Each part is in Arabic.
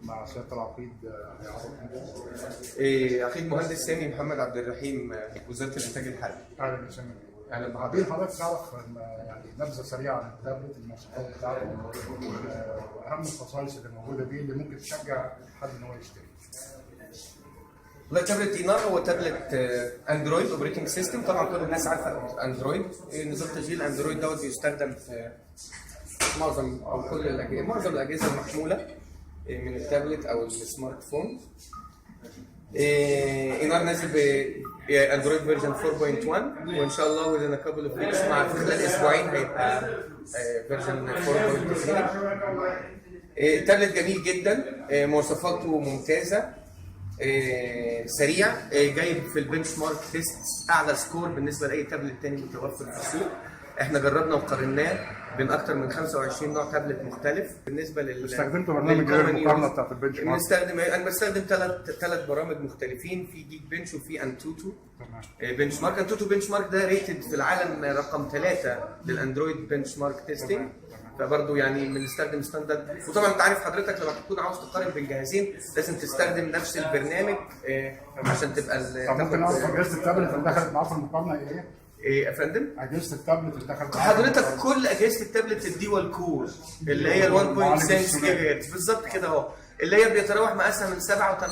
مع سياده العقيد هيعرف عقيد مهندس سامي محمد عبد الرحيم، وزاره الانتاج الحربي. اهلا وسهلا. اهلا حابين بحضرتك. حضرتك تعرف يعني نبذه سريعه عن التابلت، المواصفات بتاعته واهم الخصائص اللي موجوده بيه اللي ممكن تشجع حد ان هو يشتري. والله تابلت اينار هو تابلت اندرويد اوبريتنج سيستم. طبعا كل الناس عارفه اندرويد. نظام تشغيل اندرويد دوت بيستخدم في معظم او كل الاجهزه، معظم الاجهزه المحموله من التابلت او السمارت فون. اينار نازل باندرويد فيرجن 4.1 وان شاء الله within a couple of weeks مع خلال اسبوعين هيبقى فيرجن 4.3. تابلت جميل جدا، مواصفاته ممتازه، سريع، جايب في البنش مارك تيست اعلى سكور بالنسبه لاي تابلت تاني متوفر في السوق. احنا جربنا وقارناه بين اكتر من 25 نوع تابلت مختلف. بالنسبه استخدمت برنامج غير المقارنه بتاعت البنش مارك؟ انا بستخدم ثلاث برامج مختلفين، في جيك بنش وفي انتوتو. تمام. بنش مارك انتوتو بنش مارك ده ريتد في العالم رقم 3 للاندرويد بنش مارك تيستنج، فبرضه يعني بنستخدم ستاندرد. وطبعا انت عارف حضرتك لما تكون عاوز تقارن بين جهازين لازم تستخدم نفس البرنامج عشان تبقى طب ممكن نعرف اجهزه التابلت اللي دخلت معاه في المقارنه ايه؟ ايه يا فندم؟ اجهزه التابلت اللي دخلت حضرتك كل اجهزه التابلت الديوال كور اللي هي ال 1.6 جيجا هرتز بالظبط كده اهو، اللي هي بيتراوح مقاسها من 7 و8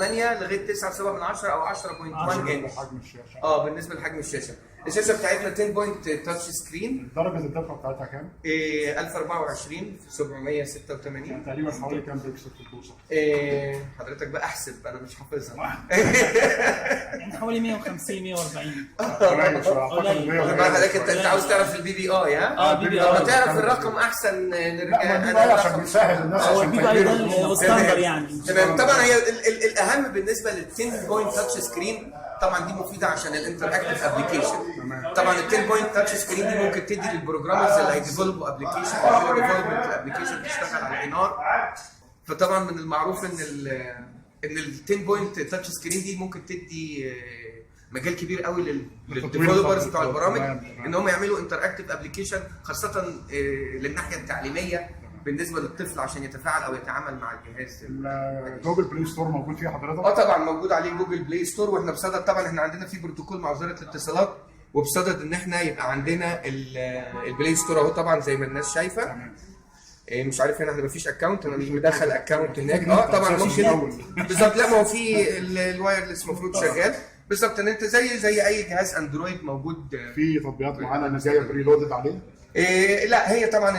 لغايه 9.7 او 10.1 انش. حجم الشاشه. بالنسبه لحجم الشاشه. الشاشه بتاعتنا 10 بوينت تاتش سكرين. درجه الدقه بتاعتها كام؟ 1024 في 786. تقريبا حوالي كام بيكسل في البوصه؟ حضرتك بقى احسب، انا مش حافظها. يعني حوالي 150 140. تمام. حضرتك انت عاوز تعرف البي بي اي ها؟ بي بي لما اي. تعرف الرقم احسن لا عشان بيسهل الناس هو عشان البي بي اي ده تجيبه. الستاندر يعني. تمام. طبعا هي الاهم بالنسبه لل 10 بوينت تاتش سكرين، طبعا دي مفيده عشان الانتر اكتف ابلكيشن. طبعا ال 10 بوينت تاتش سكرين دي ممكن تدي للبروجرامرز اللي هيديفلوبوا ابلكيشن او ديفلوبمنت الابلكيشن تشتغل على اينار. فطبعا من المعروف ان ال 10 بوينت تاتش سكرين دي ممكن تدي مجال كبير قوي للديفلوبرز بتوع البرامج ان هم يعملوا انتر اكتف ابلكيشن، خاصه للناحيه التعليميه بالنسبه للطفل عشان يتفاعل او يتعامل مع الجهاز. جوجل بلاي ستور موجود فيه حضرتك؟ طبعا موجود عليه جوجل بلاي ستور، واحنا بصدد طبعا احنا عندنا في بروتوكول مع وزاره الاتصالات وبصدد ان احنا يبقى عندنا البلاي ستور اهو. طبعا زي ما الناس شايفه. مش عارف هنا احنا مفيش اكونت، انا مش مدخل اكونت هناك. طبعا ممكن بالظبط. لا ما هو في الوايرلس المفروض شغال بالظبط. ان انت زي اي جهاز اندرويد موجود. في تطبيقات معينه انا جايه بريلودد عليه؟ لا هي طبعا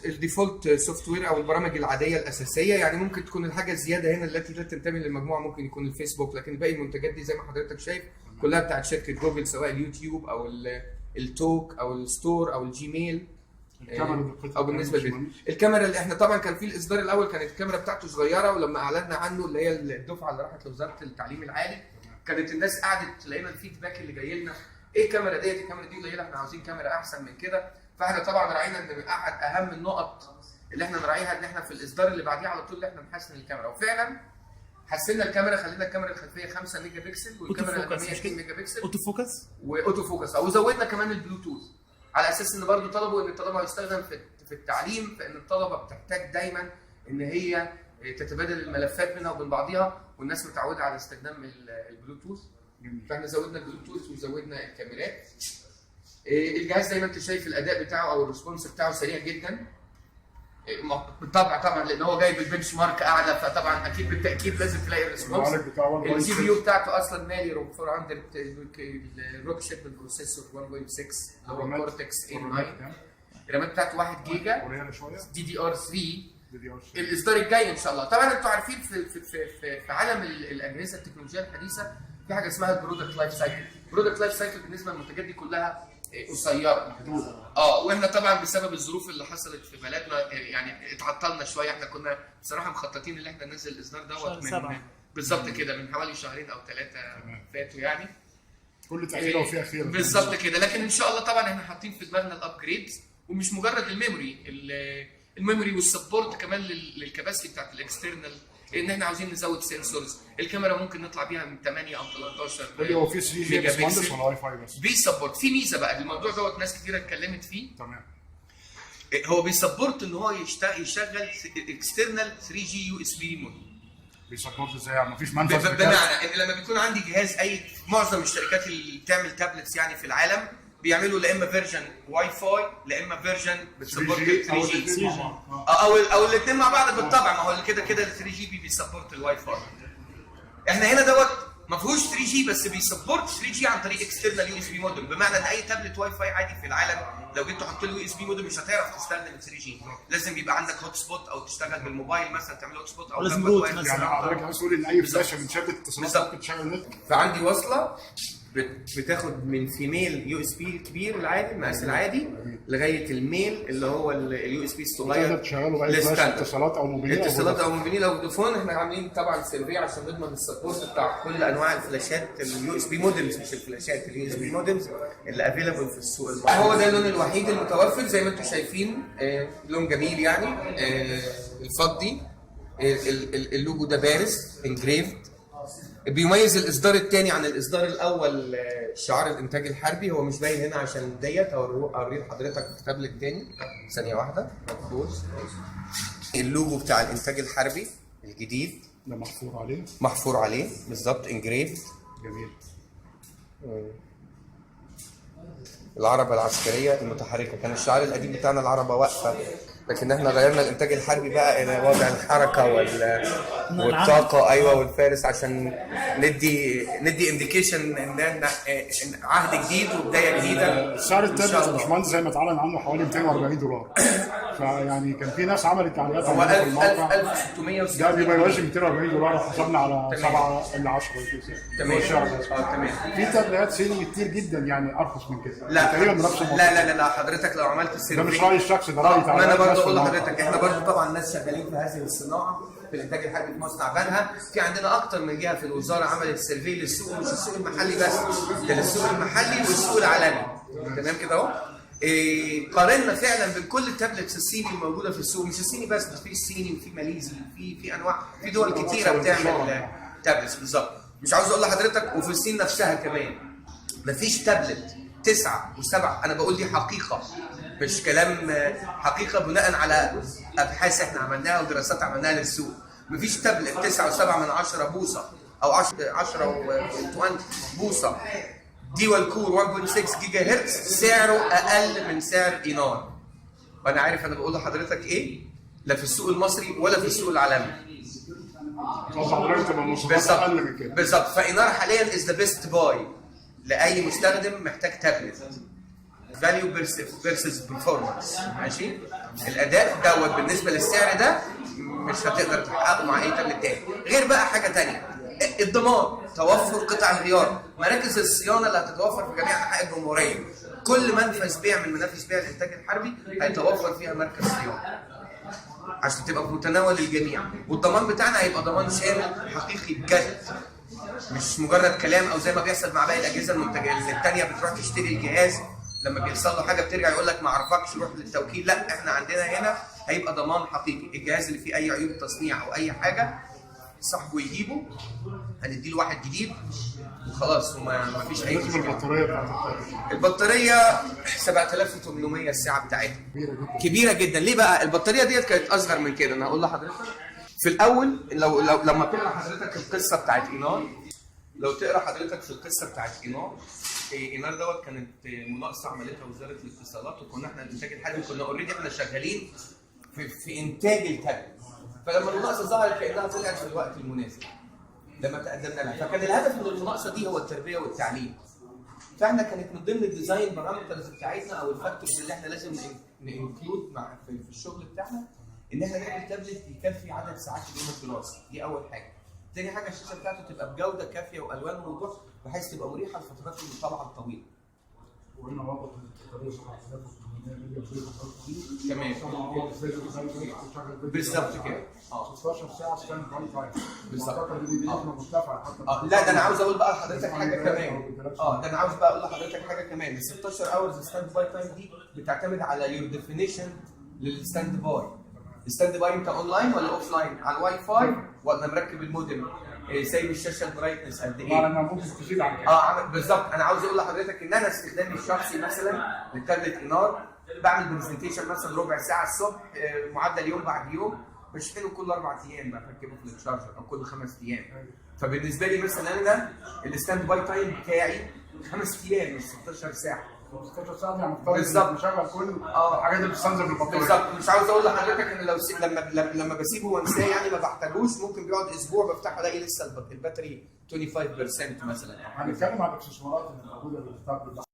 الديفولت سوفت وير او البرامج العاديه الاساسيه. يعني ممكن تكون الحاجه الزياده هنا التي لا تنتمي للمجموعه ممكن يكون الفيسبوك، لكن باقي المنتجات دي زي ما حضرتك شايف كلها بتاعت شركه جوجل، سواء اليوتيوب او التوك او الستور او الجيميل. او بالنسبه الكاميرا اللي احنا طبعا كان في الاصدار الاول كانت الكاميرا بتاعته صغيره، ولما اعلنا عنه اللي هي الدفعه اللي راحت لوزاره التعليم العالي كانت الناس قعدت لقينا الفيدباك اللي جاي لنا ايه الكاميرا ديت، الكاميرا دي قليله، احنا عاوزين كاميرا احسن من كده. فاحنا طبعا راعينا ان من احد اهم النقط اللي احنا نراعيها ان احنا في الاصدار اللي بعديه على طول احنا نحسن الكاميرا، وفعلا حسنا الكاميرا. خلينا الكاميرا الخلفيه 5 ميجا بكسل والكاميرا الاماميه 2 ميجا بكسل اوتو فوكس واوتو فوكس، او زودنا كمان البلوتوث على اساس ان برضو طلبوا ان الطلبه هيستخدم في التعليم، فان الطلبه بتحتاج دايما ان هي تتبادل الملفات منها وبين بعضها، والناس متعوده على استخدام البلوتوث. فاحنا زودنا البلوتوث وزودنا الكاميرات. الجهاز زي ما انت شايف الاداء بتاعه او الريسبونس بتاعه سريع جدا. بالطبع طبعا لان هو جايب البنش مارك اعلى، فطبعا اكيد بالتاكيد لازم تلاقي الريسبونس. الجي بي يو بتاعته اصلا مالي 400 الروك شيب البروسيسور 1.6 اللي هو كورتكس A9. الرامات بتاعته 1 جيجا دي دي ار 3 الاصدار الجاي ان شاء الله. طبعا انتوا عارفين في عالم الاجهزه التكنولوجيه الحديثه في حاجه اسمها البرودكت لايف سايكل. البرودكت لايف سايكل بالنسبه للمنتجات دي كلها قصيره. واحنا طبعا بسبب الظروف اللي حصلت في بلدنا يعني اتعطلنا شويه. احنا كنا بصراحه مخططين ان احنا ننزل الاصدار دوت من بالظبط كده من حوالي شهرين او 3 فاتوا يعني. كل تأخير وفيها خير بالظبط كده. لكن ان شاء الله طبعا احنا حاطين في دماغنا الابجريد، ومش مجرد الميموري والسبورت كمان للكباسيتي بتاعت الاكسترنال، ان احنا عاوزين نزود سنسورز. الكاميرا ممكن نطلع بيها من 8 او 13 هو في 3 جي بس ولا واي فاي بس؟ بيسبورت. في ميزه بقى الموضوع دوت ناس كتير اتكلمت فيه. تمام. هو بيسبورت ان هو يشغل اكسترنال 3 جي يو اس بي مود. بيسبورت ازاي يعني مفيش منفذ بمعنى ان لما بيكون عندي جهاز معظم الشركات اللي بتعمل تابلتس يعني في العالم بيعملوا لا اما فيرجن واي فاي لا اما فيرجن بتسبورت 3 جي او الاثنين مع بعض بالطبع. ما هو كده ال 3 جي بيسبورت الواي فاي. احنا هنا دوت ما فيهوش 3 جي بس بيسبورت 3 جي عن طريق اكسترنال يو اس بي مودم، بمعنى ان اي تابلت واي فاي عادي في العالم لو جيت تحط له يو اس بي مودم مش هتعرف تستخدم 3 جي، لازم يبقى عندك هوت سبوت او تشتغل بالموبايل مثلا تعمل هوت سبوت او لازم روت مثلا. يعني حضرتك عايز تقول ان اي فلاشه من شبكه اتصالات ممكن تشغل نت؟ فعندي وصله بتاخد من فيميل يو اس بي الكبير العادي المقاس العادي لغايه الميل اللي هو اليو اس بي الصغير. تقدر تشغله باي فلاشه اتصالات او موبينيل اتصالات او موبينيل او فودافون. احنا عاملين طبعا سيرفي عشان نضمن السبورت بتاع كل انواع الفلاشات اليو اس بي مودمز، مش الفلاشات اليو اس بي مودمز اللي افيلابل في السوق المصري. هو ده اللون الوحيد المتوفر زي ما انتم شايفين، لون جميل يعني الفضي. اللوجو ده بارز انجريفد، بيميز الاصدار الثاني عن الاصدار الاول شعار الانتاج الحربي. هو مش باين هنا عشان ديت اوريه لحضرتك في التابلت الثاني. ثانيه واحده. اللوجو بتاع الانتاج الحربي الجديد ده محفور عليه بالظبط انجريفد. جميل. العربه العسكريه المتحركه، كان الشعار القديم بتاعنا العربه واقفه، لكن احنا غيرنا الانتاج الحربي بقى الى وضع الحركه والطاقه. ايوه والفارس، عشان ندي انديكيشن ان عهد جديد وبدايه جديده. السعر التابلت يا باشمهندس زي ما اتعلن عنه حوالي $240. فيعني كان في ناس عملت تعليقات هو على الموقع 1660 ده بيبقى يوازي $240 لو حسبنا على 7 إلى 10 تمام. تمام. في تابلتات صيني كتير جدا يعني ارخص من كده. لا تقريبا بنفس الموضوع. لا حضرتك لو عملت ده مش رايي الشخصي، ده رايي ما انا برضه اقول لحضرتك احنا برضه طبعا ناس شغالين في هذه الصناعه في الانتاج الحربي في مصنع بنها. في عندنا اكتر من جهه في الوزاره عملت سيرفي للسوق، مش السوق المحلي بس، ده للسوق المحلي والسوق العالمي. تمام كده اهو. قارنا فعلا بين كل التابلتس الصيني الموجوده في السوق، مش الصيني بس، في الصيني وفي ماليزي في انواع، في دول كتيره بتعمل تابلتس بالظبط. مش عاوز اقول لحضرتك وفي الصين نفسها كمان مفيش تابلت 9 و7. انا بقول دي حقيقه مش كلام، حقيقه بناء على ابحاث احنا عملناها ودراسات عملناها للسوق. مفيش تابلت 9.7 بوصه او 10.1 بوصه ديوال كور 1.6 جيجا هرتز سعره اقل من سعر اينار. وانا عارف انا بقول لحضرتك ايه، لا في السوق المصري ولا في السوق العالمي. بالظبط. فاينار حاليا از ذا بيست باي لاي مستخدم محتاج تابلت. فاليو فيرسز برفورمانس، ماشي؟ الاداء دوت بالنسبه للسعر ده مش هتقدر تحققه مع اي تابلت تاني. غير بقى حاجه تانيه، الضمان، توفر قطع الغيار، مراكز الصيانه اللي هتتوفر في جميع انحاء الجمهوريه. كل منفذ بيع من منافذ بيع الانتاج الحربي هيتوفر فيها مركز صيانه عشان تبقى في متناول الجميع. والضمان بتاعنا هيبقى ضمان شامل حقيقي بجد، مش مجرد كلام او زي ما بيحصل مع باقي الاجهزه المنتجه الثانيه. بتروح تشتري الجهاز لما بيحصل له حاجه بترجع يقول لك ما اعرفكش روح للتوكيل. لا، احنا عندنا هنا هيبقى ضمان حقيقي. الجهاز اللي فيه اي عيوب تصنيع او اي حاجه صاحبه يجيبه، هنديله واحد جديد وخلاص وما فيش اي مشكله. البطاريه 7800 الساعه بتاعتها كبيره جدا. ليه بقى؟ البطاريه ديت كانت اصغر من كده. انا هقول لحضرتك في الاول، لما تقرا حضرتك القصه بتاعت اينار، لو تقرا حضرتك في القصه بتاعت اينار دوت كانت مناقصه عملتها وزاره الاتصالات، وكنا احنا الانتاج الحربي كنا اوريدي احنا شغالين في انتاج التابلت. فلما المناقصه ظهرت كانها طلعت في الوقت المناسب لما تقدمنا لها. فكان الهدف من المناقصه دي هو التربيه والتعليم. فاحنا كانت من ضمن الديزاين بارامترز بتاعتنا او الفاكتورز اللي احنا لازم ننكلود في الشغل بتاعنا ان احنا نعمل تابلت يكفي عدد ساعات اليوم الدراسي. دي اول حاجه. تاني حاجه الشاشه بتاعته تبقى بجوده كافيه والوان ووضوح بحيث تبقى مريحه لفترات المطالعه الطويله. وهنا رابط تمام بالظبط كده. 16 ساعه ستاند باي تايم بالظبط. لا ده انا عاوز اقول بقى لحضرتك حاجه كمان. ده انا عاوز بقى اقول لحضرتك حاجه كمان. ال 16 اورز ستاند باي تايم دي بتعتمد على يور ديفينيشن للستاند باي. الستاند باي انت اونلاين ولا اوف لاين؟ على الواي فاي ولا مركب المودم؟ سايب الشاشه البرايتنس قد ايه؟ انا ممكن تزيد عن كده. بالظبط. انا عاوز اقول لحضرتك ان انا استخدامي الشخصي مثلا للتابلت اينار بعمل برزنتيشن مثلا ربع ساعه الصبح معدل يوم بعد يوم بشحنه كل 4 ايام بركبه في الشارجر او كل 5 ايام. فبالنسبه لي مثلا انا الستاند باي تايم بتاعي 5 ايام مش 16 ساعه. 16 ساعه يعني مفترض بالظبط. مشغل كل الحاجات اللي بتستنزف البطاريه. بالظبط. مش عاوز اقول لحضرتك ان لو لما بسيبه وانساه يعني ما بحتاجوش، ممكن بيقعد اسبوع بفتحه الاقي لسه الباتري 25% مثلا. هنتكلم عن الاكسسوارات اللي موجوده في التابلت ده.